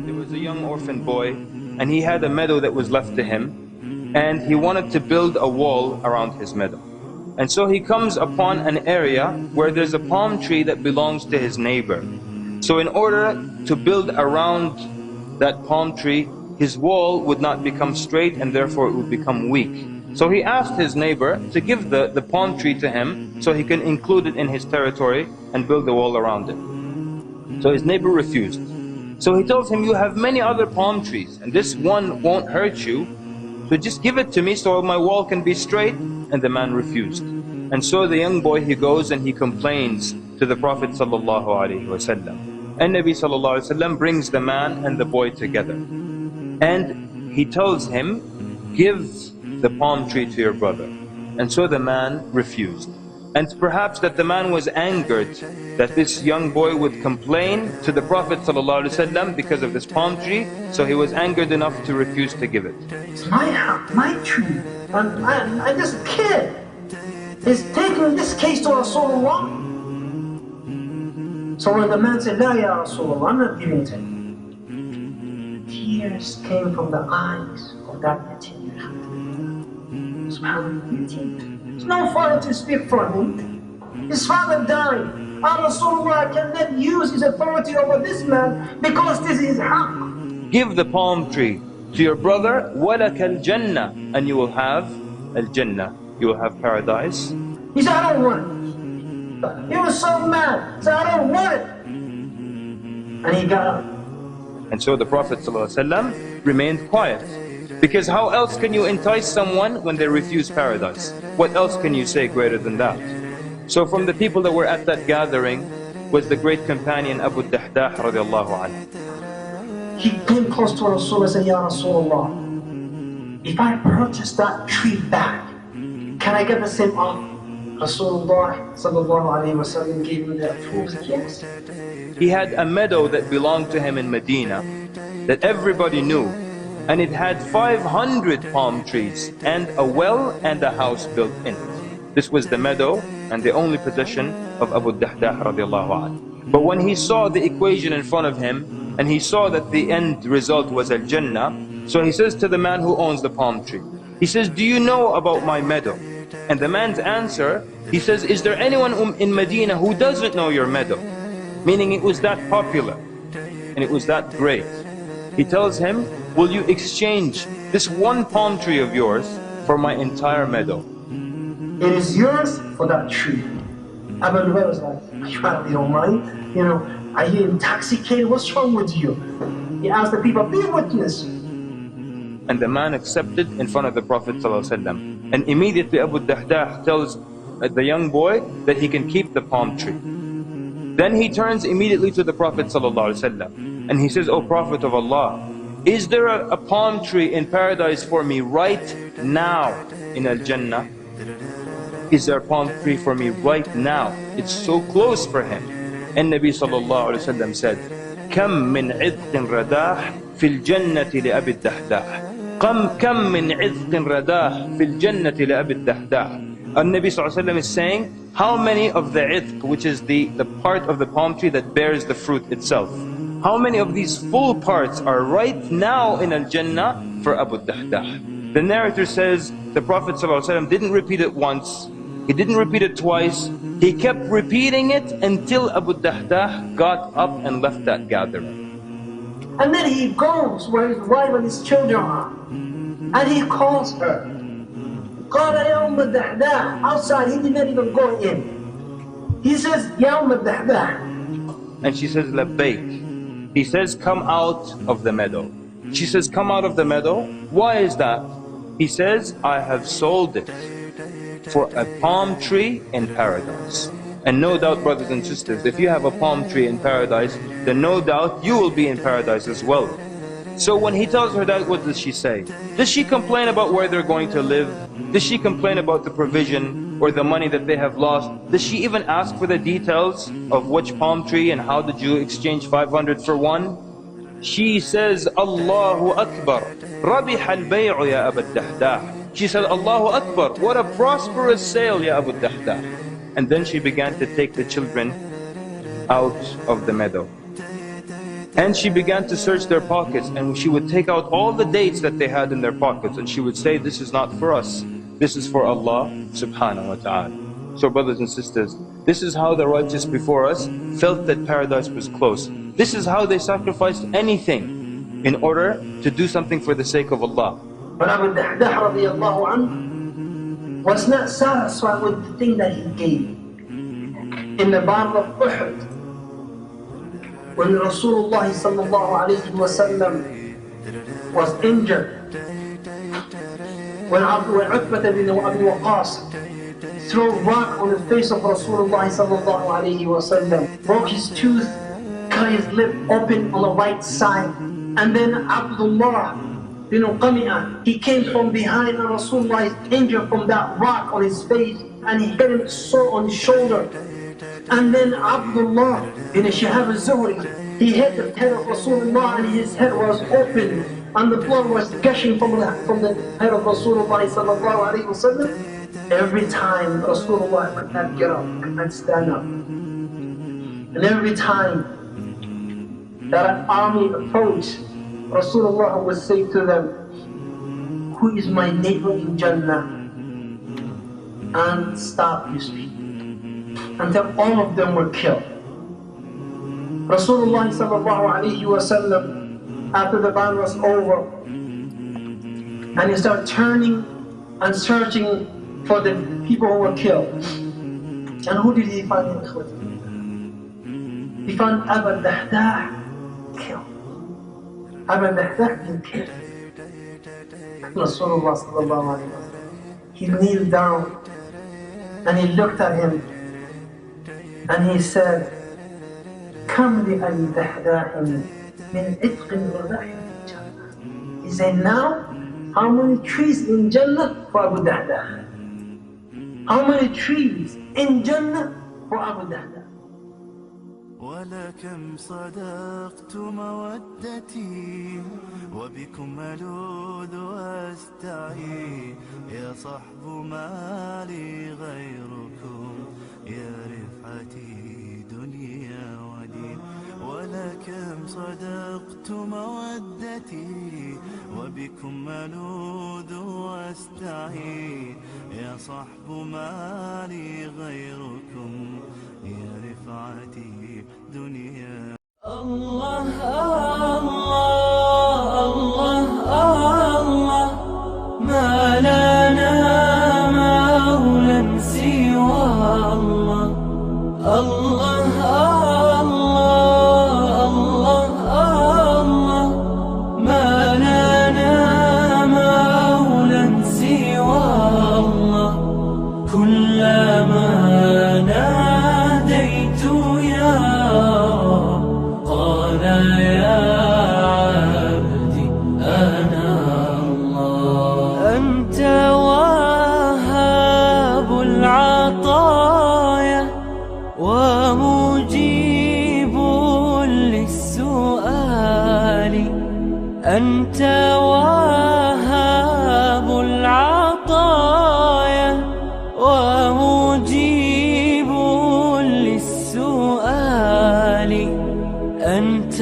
There was a young orphan boy, and he had a meadow that was left to him, and he wanted to build a wall around his meadow. And so he comes upon an area where there's a palm tree that belongs to his neighbor. So in order to build around that palm tree, his wall would not become straight, and therefore it would become weak. So he asked his neighbor to give the palm tree to him so he can include it in his territory and build the wall around it. So his neighbor refused. So he tells him, you have many other palm trees and this one won't hurt you, so just give it to me so my wall can be straight. And the man refused. And so the young boy, he goes and he complains to the Prophet ﷺ. And Nabi ﷺ brings the man and the boy together. And he tells him, give the palm tree to your brother. And so the man refused. And perhaps that the man was angered that this young boy would complain to the Prophet ﷺ because of this palm tree, so he was angered enough to refuse to give it. It's my tree, and this kid is taking this case to Rasulullah. So when the man said, La ya Rasulullah, I'm not giving it to him, tears came from the eyes of that yatim. SubhanAllah, there's no father to speak for him. His father died. Rasulullah cannot use his authority over this man because this is haqq. Give the palm tree to your brother, وَلَكَ الْجَنَّةِ, and you will have al-Jannah, you will have paradise. He said, I don't want it. He was so mad. He said, I don't want it. And he got up. And so the Prophet ﷺ remained quiet. Because how else can you entice someone when they refuse paradise? What else can you say greater than that? So from the people that were at that gathering was the great companion Abu DAHDAH radiallahu anhu. He came close to Rasulullah and said, Ya Rasulullah, if I purchase that tree back, can I get the same offer? Rasulullah sallallahu alayhi wa sallam gave him the approval. Yes. He had a meadow that belonged to him in Medina that everybody knew, and it had 500 palm trees and a well and a house built in it. This was the meadow and the only possession of Abu DAHDAH radiallahu anhu. But when he saw the equation in front of him and he saw that the end result was al-Jannah, so he says to the man who owns the palm tree, he says, do you know about my meadow? And the man's answer, he says, is there anyone in Medina who doesn't know your meadow? Meaning it was that popular and it was that great. He tells him, will you exchange this one palm tree of yours for my entire meadow? It is yours for that tree. Abou was like, you don't mind? You know, are you intoxicated? What's wrong with you? He asked the people, be a witness. And the man accepted in front of the Prophet ﷺ. And immediately Abu DAHDAH tells the young boy that he can keep the palm tree. Then he turns immediately to the Prophet ﷺ and he says, O Prophet of Allah, is there a palm tree in paradise for me right now in Al-Jannah? Is there a palm tree for me right now? It's so close for him. And Nabi ﷺ said, كم من عذق رداح في الجنة لأبي الدحداح كم من عذق رداح في الجنة لأبي الدحداح. And Nabi ﷺ is saying, how many of the idq, which is the part of the palm tree that bears the fruit itself, how many of these full parts are right now in Al-Jannah for Abu DAHDAH? The narrator says the Prophet ﷺ didn't repeat it once, he didn't repeat it twice, he kept repeating it until Abu DAHDAH got up and left that gathering. And then he goes where his wife and his children are, and he calls her. قال يا أم الدحداح. Outside, he did not even go in. He says, يا أم الدحداح. And she says, لبيك. He says, come out of the meadow. She says, come out of the meadow. Why is that? He says, I have sold it for a palm tree in paradise. And no doubt, brothers and sisters, if you have a palm tree in paradise, then no doubt you will be in paradise as well. So when he tells her that, what does she say? Does she complain about where they're going to live? Does she complain about the provision or the money that they have lost? Does she even ask for the details of which palm tree and how did you exchange 500 for one? She says, Allahu Akbar, Rabih al-bay'u ya Abu DAHDAH. She said, Allahu Akbar, what a prosperous sale ya Abu DAHDAH. And then she began to take the children out of the meadow. And she began to search their pockets, and she would take out all the dates that they had in their pockets, and she would say, this is not for us, this is for Allah subhanahu wa ta'ala. So brothers and sisters, this is how the righteous before us felt that paradise was close. This is how they sacrificed anything in order to do something for the sake of Allah. But Abou DAHDAH radiallahu anhu was not satisfied with the thing that he gave. In the Battle of Uhud, when Rasulullah sallallahu alayhi wa sallam was injured, when Uqbah bin Abi Waqqas threw a rock on the face of Rasulullah sallallahu alayhi wa sallam, broke his tooth, cut his lip open on the right side, and then Abdullah bin Qami'ah, he came from behind and Rasulullah is injured from that rock on his face, and he hit him so on his shoulder. And then Abdullah bin Shihab al-Zuhri, he hit the head of Rasulullah and his head was open and the blood was gushing from the head of Rasulullah sallallahu alayhi wa sallam. Every time Rasulullah could not get up, could not stand up. And every time that an army approached, Rasulullah would say to them, who is my neighbor in Jannah? And stop his feet. Until all of them were killed. Rasulullah sallallahu alayhi wa sallam, after the battle was over, and he started turning and searching for the people who were killed. And who did he find in Khud? He found Abou DAHDAH killed. Abou DAHDAH been killed. Rasulullah sallallahu alayhi wa sallam, he kneeled down and he looked at him and he said, Kam li Abi DAHDAH min itqin wa rahim in Jannah. He said, now, how many trees in Jannah for Abou DAHDAH? How many trees in Jannah for Abou DAHDAH? ولكم صدقت مودتي وبكم ألوذ وأستعين يا صحب ما لي غيركم يا رفعتي دنيا ودين ولكم صدقت مودتي وبكم ألوذ وأستعين يا صحب ما لي غيركم يا رفعتي دنيا الله الله الله الله ما لنا مولى سوى الله الله الله الله الله ما لنا مولى سوى الله كلما ناديت يا رب قال يا عبدي أنا الله أنت وهاب العطايا ومجيب للسؤال أنت وهاب العطايا ومجيب للسؤال أنت